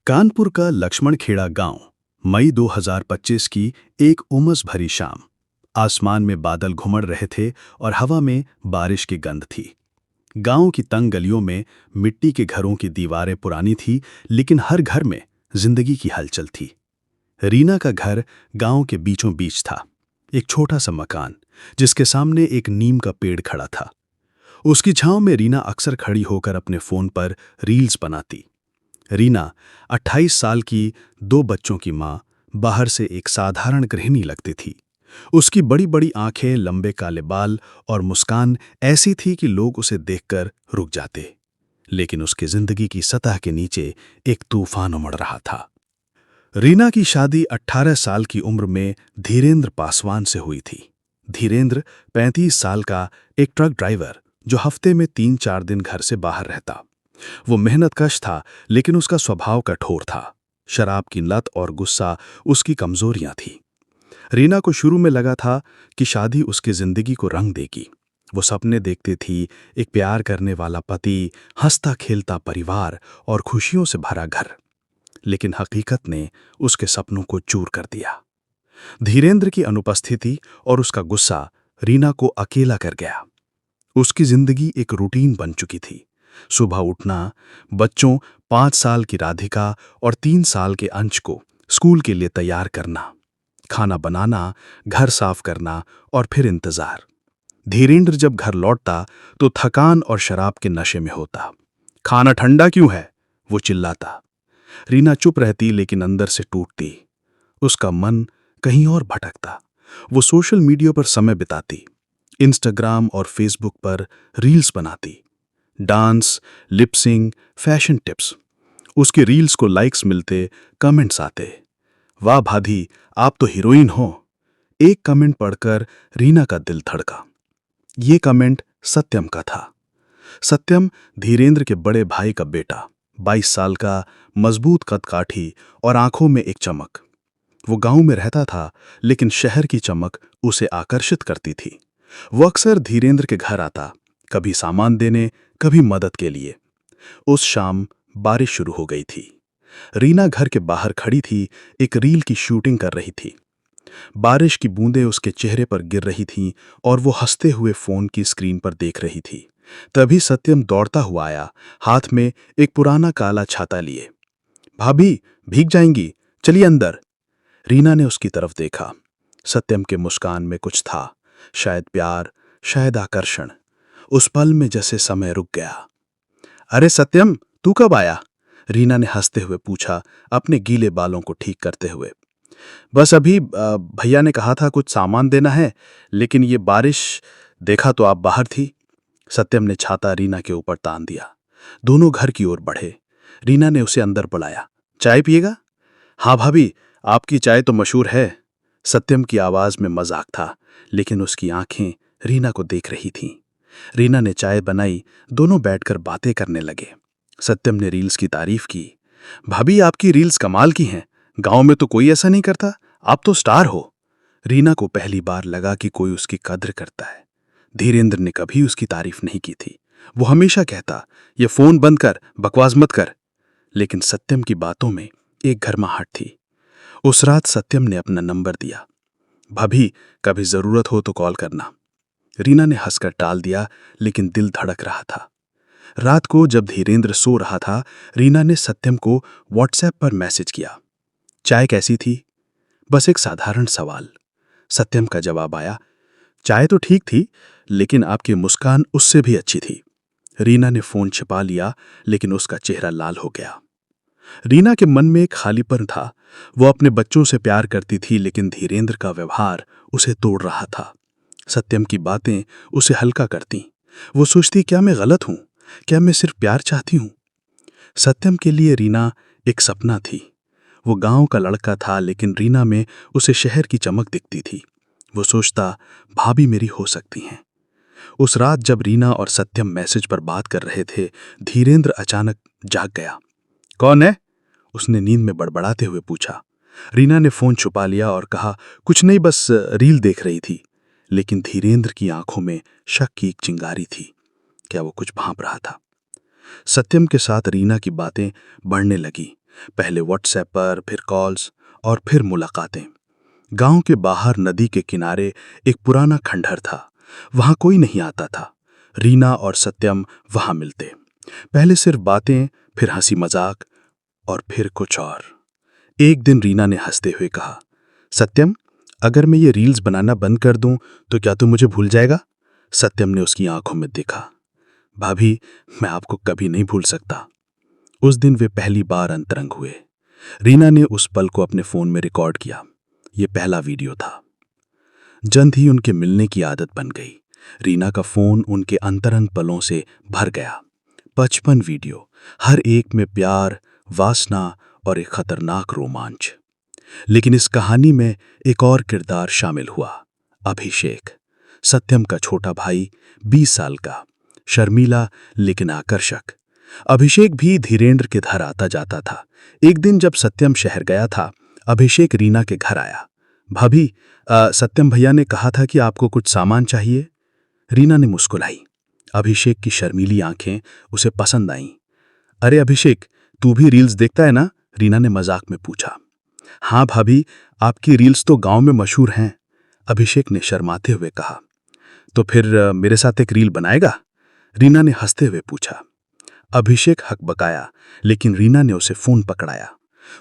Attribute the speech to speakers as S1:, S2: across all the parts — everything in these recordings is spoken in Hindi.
S1: कानपुर का लक्ष्मणखेड़ा गांव, मई 2025 की एक उमस भरी शाम। आसमान में बादल घुमड़ रहे थे और हवा में बारिश की गंध थी। गांव की तंग गलियों में मिट्टी के घरों की दीवारें पुरानी थी, लेकिन हर घर में जिंदगी की हलचल थी। रीना का घर गांव के बीचों बीच था, एक छोटा सा मकान जिसके सामने एक नीम का पेड़ खड़ा था। उसकी छांव में रीना अक्सर खड़ी होकर अपने फोन पर रील्स बनाती। रीना 28 साल की, 2 बच्चों की मां, बाहर से एक साधारण गृहिणी लगती थी। उसकी बड़ी बड़ी आंखें, लंबे काले बाल और मुस्कान ऐसी थी कि लोग उसे देखकर रुक जाते। लेकिन उसकी जिंदगी की सतह के नीचे एक तूफान उमड़ रहा था। रीना की शादी 18 साल की उम्र में धीरेंद्र पासवान से हुई थी। धीरेंद्र 35 साल का एक ट्रक ड्राइवर, जो हफ्ते में 3-4 दिन घर से बाहर रहता। वो मेहनतकश था, लेकिन उसका स्वभाव कठोर था। शराब की लत और गुस्सा उसकी कमजोरियां थी। रीना को शुरू में लगा था कि शादी उसकी जिंदगी को रंग देगी। वो सपने देखती थी, एक प्यार करने वाला पति, हंसता खेलता परिवार और खुशियों से भरा घर। लेकिन हकीकत ने उसके सपनों को चूर कर दिया। धीरेंद्र की अनुपस्थिति और उसका गुस्सा रीना को अकेला कर गया। उसकी जिंदगी एक रूटीन बन चुकी थी। सुबह उठना, बच्चों 5 साल की राधिका और 3 साल के अंश को स्कूल के लिए तैयार करना, खाना बनाना, घर साफ करना और फिर इंतजार। धीरेंद्र जब घर लौटता तो थकान और शराब के नशे में होता। खाना ठंडा क्यों है, वो चिल्लाता। रीना चुप रहती, लेकिन अंदर से टूटती। उसका मन कहीं और भटकता। वो सोशल मीडिया पर समय बिताती, इंस्टाग्राम और फेसबुक पर रील्स बनाती। Dance, lipsync, fashion tips. उसके रील्स को लाइक्स मिलते, कमेंट्स आते। वाह भाभी, आप तो हीरोइन हो। एक कमेंट पढ़कर रीना का दिल धड़का। ये कमेंट सत्यम का था। सत्यम धीरेंद्र के बड़े भाई का बेटा, 22 साल का, मजबूत कदकाठी और आंखों में एक चमक। वो गांव में रहता था, लेकिन शहर की चमक उसे आकर्षित करती थी। वो अक्सर धीरेंद्र के घर आता, कभी सामान देने, कभी मदद के लिए। उस शाम बारिश शुरू हो गई थी। रीना घर के बाहर खड़ी थी, एक रील की शूटिंग कर रही थी। बारिश की बूंदें उसके चेहरे पर गिर रही थीं और वो हंसते हुए फोन की स्क्रीन पर देख रही थी। तभी सत्यम दौड़ता हुआ आया, हाथ में एक पुराना काला छाता लिए। भाभी, भीग जाएंगी, चलिए अंदर। रीना ने उसकी तरफ देखा। सत्यम के मुस्कान में कुछ था, शायद प्यार, शायद आकर्षण। उस पल में जैसे समय रुक गया। अरे सत्यम, तू कब आया? रीना ने हंसते हुए पूछा, अपने गीले बालों को ठीक करते हुए। बस अभी, भैया ने कहा था कुछ सामान देना है, लेकिन ये बारिश, देखा तो आप बाहर थी। सत्यम ने छाता रीना के ऊपर तान दिया। दोनों घर की ओर बढ़े। रीना ने उसे अंदर बुलाया। चाय पिएगा? हाँ भाभी, आपकी चाय तो मशहूर है। सत्यम की आवाज में मजाक था, लेकिन उसकी आंखें रीना को देख रही थीं। रीना ने चाय बनाई, दोनों बैठकर बातें करने लगे। सत्यम ने रील्स की तारीफ की। भाभी, आपकी रील्स कमाल की हैं, गांव में तो कोई ऐसा नहीं करता, आप तो स्टार हो। रीना को पहली बार लगा कि कोई उसकी कद्र करता है। धीरेंद्र ने कभी उसकी तारीफ नहीं की थी। वो हमेशा कहता, ये फोन बंद कर, बकवास मत कर। लेकिन सत्यम की बातों में एक गर्माहट थी। उस रात सत्यम ने अपना नंबर दिया। भाभी, कभी जरूरत हो तो कॉल करना। रीना ने हंसकर टाल दिया, लेकिन दिल धड़क रहा था। रात को जब धीरेंद्र सो रहा था, रीना ने सत्यम को व्हाट्सएप पर मैसेज किया। चाय कैसी थी? बस एक साधारण सवाल। सत्यम का जवाब आया, चाय तो ठीक थी, लेकिन आपकी मुस्कान उससे भी अच्छी थी। रीना ने फोन छिपा लिया, लेकिन उसका चेहरा लाल हो गया। रीना के मन में एक खालीपन था। वो अपने बच्चों से प्यार करती थी, लेकिन धीरेंद्र का व्यवहार उसे तोड़ रहा था। सत्यम की बातें उसे हल्का करती। वो सोचती, क्या मैं गलत हूं? क्या मैं सिर्फ प्यार चाहती हूं? सत्यम के लिए रीना एक सपना थी। वो गांव का लड़का था, लेकिन रीना में उसे शहर की चमक दिखती थी। वो सोचता, भाभी मेरी हो सकती हैं। उस रात जब रीना और सत्यम मैसेज पर बात कर रहे थे, धीरेंद्र अचानक जाग गया। कौन है? उसने नींद में बड़बड़ाते हुए पूछा। रीना ने फोन छुपा लिया और कहा, कुछ नहीं, बस रील देख रही थी। लेकिन धीरेंद्र की आंखों में शक की एक चिंगारी थी। क्या वो कुछ भांप रहा था? सत्यम के साथ रीना की बातें बढ़ने लगी। पहले व्हाट्सएप पर, फिर कॉल्स और फिर मुलाकातें। गांव के बाहर नदी के किनारे एक पुराना खंडहर था। वहां कोई नहीं आता था। रीना और सत्यम वहां मिलते। पहले सिर्फ बातें, फिर हंसी मजाक और फिर कुछ और। एक दिन रीना ने हंसते हुए कहा, सत्यम, अगर मैं ये रील्स बनाना बंद कर दूं तो क्या तू मुझे भूल जाएगा? सत्यम ने उसकी आंखों में देखा। भाभी, मैं आपको कभी नहीं भूल सकता। उस दिन वे पहली बार अंतरंग हुए। रीना ने उस पल को अपने फोन में रिकॉर्ड किया। ये पहला वीडियो था। जल्द ही उनके मिलने की आदत बन गई। रीना का फोन उनके अंतरंग पलों से भर गया। 55 वीडियो, हर एक में प्यार, वासना और एक खतरनाक रोमांच। लेकिन इस कहानी में एक और किरदार शामिल हुआ, अभिषेक, सत्यम का छोटा भाई, 20 साल का, शर्मीला लेकिन आकर्षक। अभिषेक भी धीरेन्द्र के घर आता जाता था। एक दिन जब सत्यम शहर गया था, अभिषेक रीना के घर आया। भाभी, सत्यम भैया ने कहा था कि आपको कुछ सामान चाहिए। रीना ने मुस्कुराई। अभिषेक की शर्मीली आंखें उसे पसंद आईं। अरे अभिषेक, तू भी रील्स देखता है ना? रीना ने मजाक में पूछा। हाँ भाभी, आपकी रील्स तो गांव में मशहूर हैं, अभिषेक ने शर्माते हुए कहा। तो फिर मेरे साथ एक रील बनाएगा? रीना ने हंसते हुए पूछा। अभिषेक हकबकाया, लेकिन रीना ने उसे फोन पकड़ाया।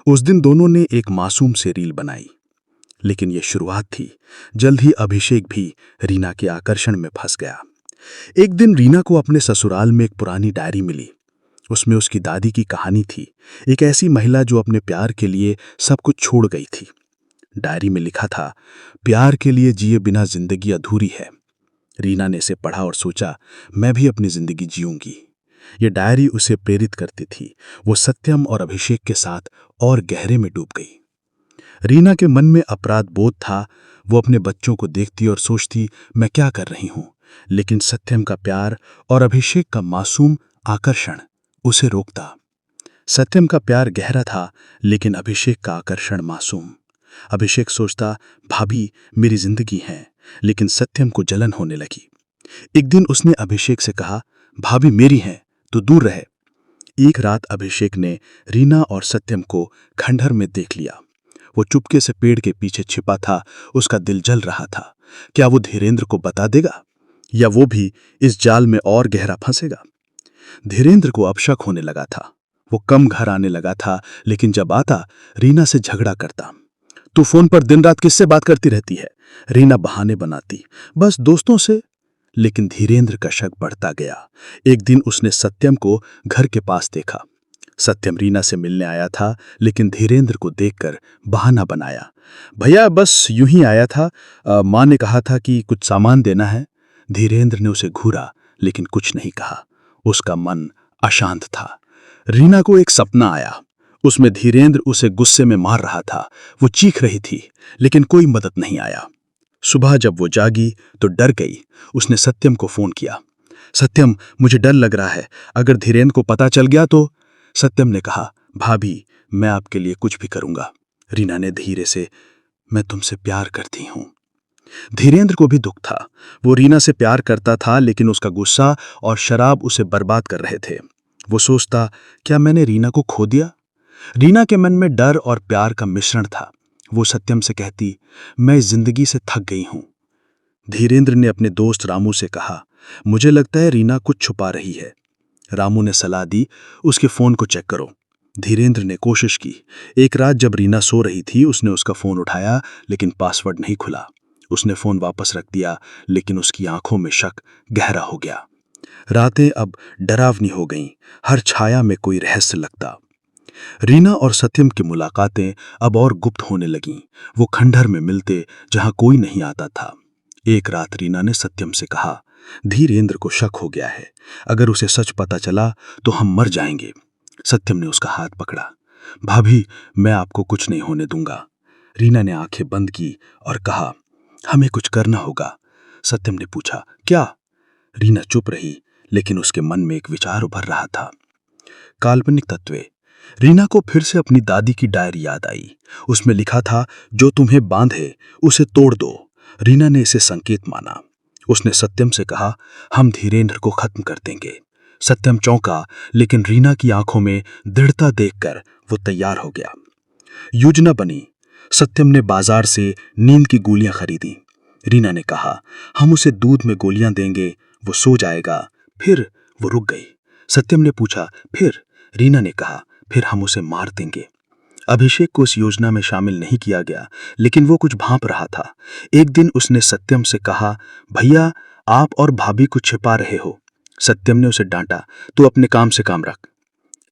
S1: उस दिन दोनों ने एक मासूम से रील बनाई। लेकिन यह शुरुआत थी। जल्द ही अभिषेक भी रीना के आकर्षण में फंस गया। एक दिन रीना को अपने ससुराल में एक पुरानी डायरी मिली। उसमें उसकी दादी की कहानी थी, एक ऐसी महिला जो अपने प्यार के लिए सब कुछ छोड़ गई थी। डायरी में लिखा था, प्यार के लिए जिए बिना जिंदगी अधूरी है। रीना ने इसे पढ़ा और सोचा, मैं भी अपनी जिंदगी जीऊंगी। ये डायरी उसे प्रेरित करती थी। वो सत्यम और अभिषेक के साथ और गहरे में डूब गई। रीना के मन में अपराध बोध था। वो अपने बच्चों को देखती और सोचती, मैं क्या कर रही हूं? लेकिन सत्यम का प्यार और अभिषेक का मासूम आकर्षण उसे रोकता। सत्यम का प्यार गहरा था, लेकिन अभिषेक का आकर्षण मासूम। अभिषेक सोचता, भाभी मेरी जिंदगी है, लेकिन सत्यम को जलन होने लगी। एक दिन उसने अभिषेक से कहा, भाभी मेरी है, तू दूर रहे। एक रात अभिषेक ने रीना और सत्यम को खंडहर में देख लिया। वो चुपके से पेड़ के पीछे छिपा था। उसका दिल जल रहा था। क्या वो धीरेन्द्र को बता देगा, या वो भी इस जाल में और गहरा फंसेगा? धीरेन्द्र को अब शक होने लगा था। वो कम घर आने लगा था, लेकिन जब आता रीना से झगड़ा करता। तू फोन पर दिन रात किससे बात करती रहती है? रीना बहाने बनाती, बस दोस्तों से। लेकिन धीरेन्द्र का शक बढ़ता गया। एक दिन उसने सत्यम को घर के पास देखा। सत्यम रीना से मिलने आया था, लेकिन धीरेन्द्र को देखकर बहाना बनाया। भैया बस यूं ही आया था, माँ ने कहा था कि कुछ सामान देना है। धीरेन्द्र ने उसे घूरा, लेकिन कुछ नहीं कहा। उसका मन अशांत था। रीना को एक सपना आया। उसमें धीरेन्द्र उसे गुस्से में मार रहा था। वो चीख रही थी, लेकिन कोई मदद नहीं आया। सुबह जब वो जागी तो डर गई। उसने सत्यम को फोन किया। सत्यम, मुझे डर लग रहा है, अगर धीरेन्द्र को पता चल गया तो? सत्यम ने कहा, भाभी मैं आपके लिए कुछ भी करूंगा। रीना ने धीरे से, मैं तुमसे प्यार करती हूं। धीरेन्द्र को भी दुख था। वो रीना से प्यार करता था, लेकिन उसका गुस्सा और शराब उसे बर्बाद कर रहे थे। वो सोचता, क्या मैंने रीना को खो दिया? रीना के मन में डर और प्यार का मिश्रण था। वो सत्यम से कहती, मैं इस जिंदगी से थक गई हूं। धीरेन्द्र ने अपने दोस्त रामू से कहा, मुझे लगता है रीना कुछ छुपा रही है। रामू ने सलाह दी, उसके फोन को चेक करो। धीरेन्द्र ने कोशिश की। एक रात जब रीना सो रही थी, उसने उसका फोन उठाया, लेकिन पासवर्ड नहीं खुला। उसने फोन वापस रख दिया, लेकिन उसकी आंखों में शक गहरा हो गया। रातें अब डरावनी हो गईं। हर छाया में कोई रहस्य लगता। रीना और सत्यम की मुलाकातें अब और गुप्त होने लगीं। वो खंडहर में मिलते, जहां कोई नहीं आता था। एक रात रीना ने सत्यम से कहा, धीरेन्द्र को शक हो गया है, अगर उसे सच पता चला तो हम मर जाएंगे। सत्यम ने उसका हाथ पकड़ा। भाभी मैं आपको कुछ नहीं होने दूंगा। रीना ने आंखें बंद की और कहा, हमें कुछ करना होगा। सत्यम ने पूछा, क्या? रीना चुप रही, लेकिन उसके मन में एक विचार उभर रहा था, काल्पनिक तत्वे। रीना को फिर से अपनी दादी की डायरी याद आई। उसमें लिखा था, जो तुम्हें बांधे उसे तोड़ दो। रीना ने इसे संकेत माना। उसने सत्यम से कहा, हम धीरेन्द्र को खत्म कर देंगे। सत्यम चौंका, लेकिन रीना की आंखों में दृढ़ता देखकर वो तैयार हो गया। योजना बनी। सत्यम ने बाजार से नींद की गोलियां खरीदी। रीना ने कहा, हम उसे दूध में गोलियां देंगे, वो सो जाएगा। फिर वो रुक गई। सत्यम ने पूछा, फिर? रीना ने कहा, फिर हम उसे मार देंगे। अभिषेक को उस योजना में शामिल नहीं किया गया, लेकिन वो कुछ भांप रहा था। एक दिन उसने सत्यम से कहा, भैया आप और भाभी को छिपा रहे हो। सत्यम ने उसे डांटा, तू अपने काम से काम रख।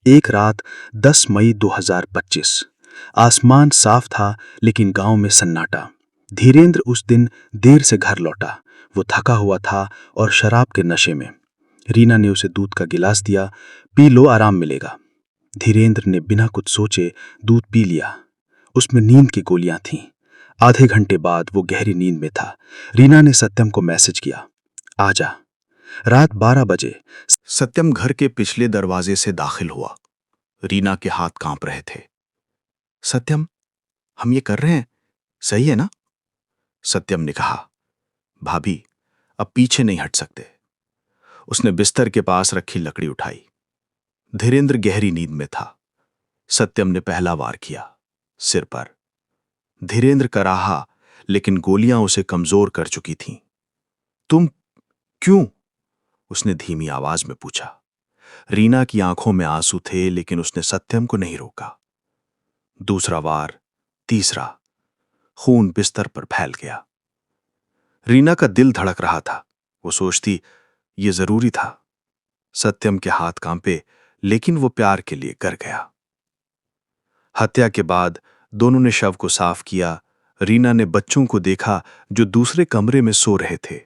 S1: एक रात 10 मई 2025। आसमान साफ था, लेकिन गांव में सन्नाटा। धीरेन्द्र उस दिन देर से घर लौटा। वो थका हुआ था और शराब के नशे में। रीना ने उसे दूध का गिलास दिया, पी लो, आराम मिलेगा। धीरेन्द्र ने बिना कुछ सोचे दूध पी लिया। उसमें नींद की गोलियां थीं। आधे घंटे बाद वो गहरी नींद में था। रीना ने सत्यम को मैसेज किया, आजा। रात 12 बजे सत्यम घर के पिछले दरवाजे से दाखिल हुआ। रीना के हाथ कांप रहे थे। सत्यम, हम ये कर रहे हैं, सही है ना? सत्यम ने कहा, भाभी अब पीछे नहीं हट सकते। उसने बिस्तर के पास रखी लकड़ी उठाई। धीरेन्द्र गहरी नींद में था। सत्यम ने पहला वार किया, सिर पर। धीरेन्द्र कराहा, लेकिन गोलियां उसे कमजोर कर चुकी थीं। तुम क्यों? उसने धीमी आवाज में पूछा। रीना की आंखों में आंसू थे, लेकिन उसने सत्यम को नहीं रोका। दूसरा वार, तीसरा। खून बिस्तर पर फैल गया। रीना का दिल धड़क रहा था। वो सोचती, ये जरूरी था। सत्यम के हाथ कांपे, लेकिन वो प्यार के लिए कर गया। हत्या के बाद दोनों ने शव को साफ किया। रीना ने बच्चों को देखा जो दूसरे कमरे में सो रहे थे।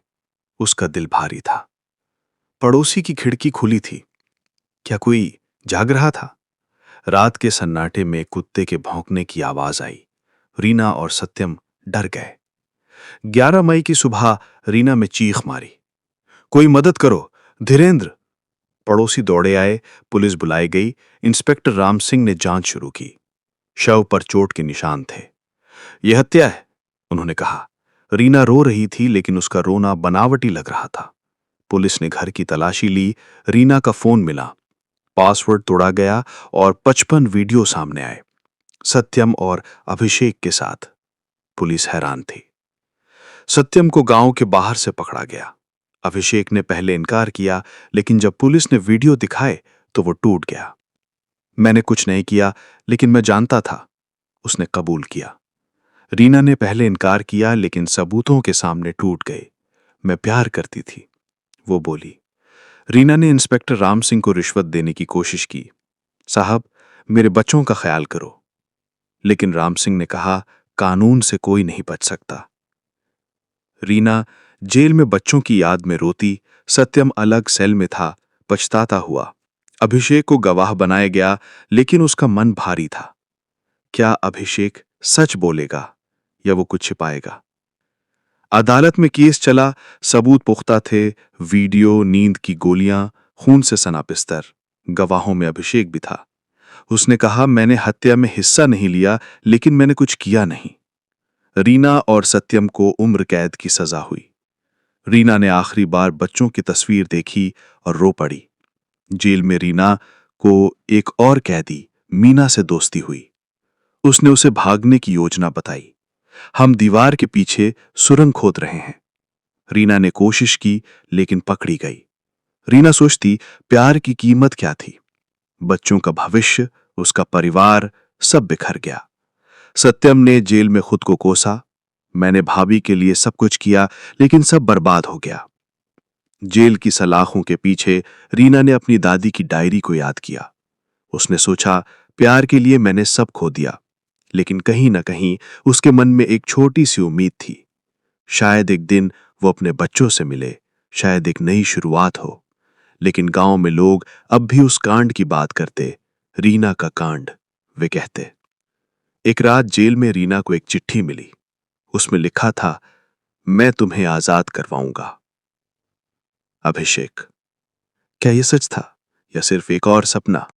S1: उसका दिल भारी था। पड़ोसी की खिड़की खुली थी। क्या कोई जाग रहा था? रात के सन्नाटे में कुत्ते के भौंकने की आवाज आई। रीना और सत्यम डर गए। 11 मई की सुबह रीना में चीख मारी, कोई मदद करो, धीरेन्द्र! पड़ोसी दौड़े आए। पुलिस बुलाई गई। इंस्पेक्टर राम सिंह ने जांच शुरू की। शव पर चोट के निशान थे। यह हत्या है, उन्होंने कहा। रीना रो रही थी, लेकिन उसका रोना बनावटी लग रहा था। पुलिस ने घर की तलाशी ली। रीना का फोन मिला। पासवर्ड तोड़ा गया और 55 वीडियो सामने आए, सत्यम और अभिषेक के साथ। पुलिस हैरान थी। सत्यम को गांव के बाहर से पकड़ा गया। अभिषेक ने पहले इनकार किया, लेकिन जब पुलिस ने वीडियो दिखाए तो वो टूट गया। मैंने कुछ नहीं किया, लेकिन मैं जानता था, उसने कबूल किया। रीना ने पहले इनकार किया, लेकिन सबूतों के सामने टूट गए। मैं प्यार करती थी, वो बोली। रीना ने इंस्पेक्टर राम सिंह को रिश्वत देने की कोशिश की। साहब, मेरे बच्चों का ख्याल करो। लेकिन राम सिंह ने कहा, कानून से कोई नहीं बच सकता। रीना जेल में बच्चों की याद में रोती। सत्यम अलग सेल में था, पछताता हुआ। अभिषेक को गवाह बनाया गया, लेकिन उसका मन भारी था। क्या अभिषेक सच बोलेगा या वो कुछ छिपाएगा? अदालत में केस चला। सबूत पुख्ता थे, वीडियो, नींद की गोलियां, खून से सना बिस्तर। गवाहों में अभिषेक भी था। उसने कहा, मैंने हत्या में हिस्सा नहीं लिया, लेकिन मैंने कुछ किया नहीं। रीना और सत्यम को उम्र कैद की सजा हुई। रीना ने आखिरी बार बच्चों की तस्वीर देखी और रो पड़ी। जेल में रीना को एक और कैदी मीना से दोस्ती हुई। उसने उसे भागने की योजना बताई। हम दीवार के पीछे सुरंग खोद रहे हैं। रीना ने कोशिश की, लेकिन पकड़ी गई। रीना सोचती, प्यार की कीमत क्या थी? बच्चों का भविष्य, उसका परिवार, सब बिखर गया। सत्यम ने जेल में खुद को कोसा, मैंने भाभी के लिए सब कुछ किया, लेकिन सब बर्बाद हो गया। जेल की सलाखों के पीछे रीना ने अपनी दादी की डायरी को याद किया। उसने सोचा, प्यार के लिए मैंने सब खो दिया, लेकिन कहीं ना कहीं उसके मन में एक छोटी सी उम्मीद थी। शायद एक दिन वो अपने बच्चों से मिले, शायद एक नई शुरुआत हो। लेकिन गांव में लोग अब भी उस कांड की बात करते, रीना का कांड, वे कहते। एक रात जेल में रीना को एक चिट्ठी मिली। उसमें लिखा था, मैं तुम्हें आजाद करवाऊंगा। अभिषेक। क्या यह सच था या सिर्फ एक और सपना?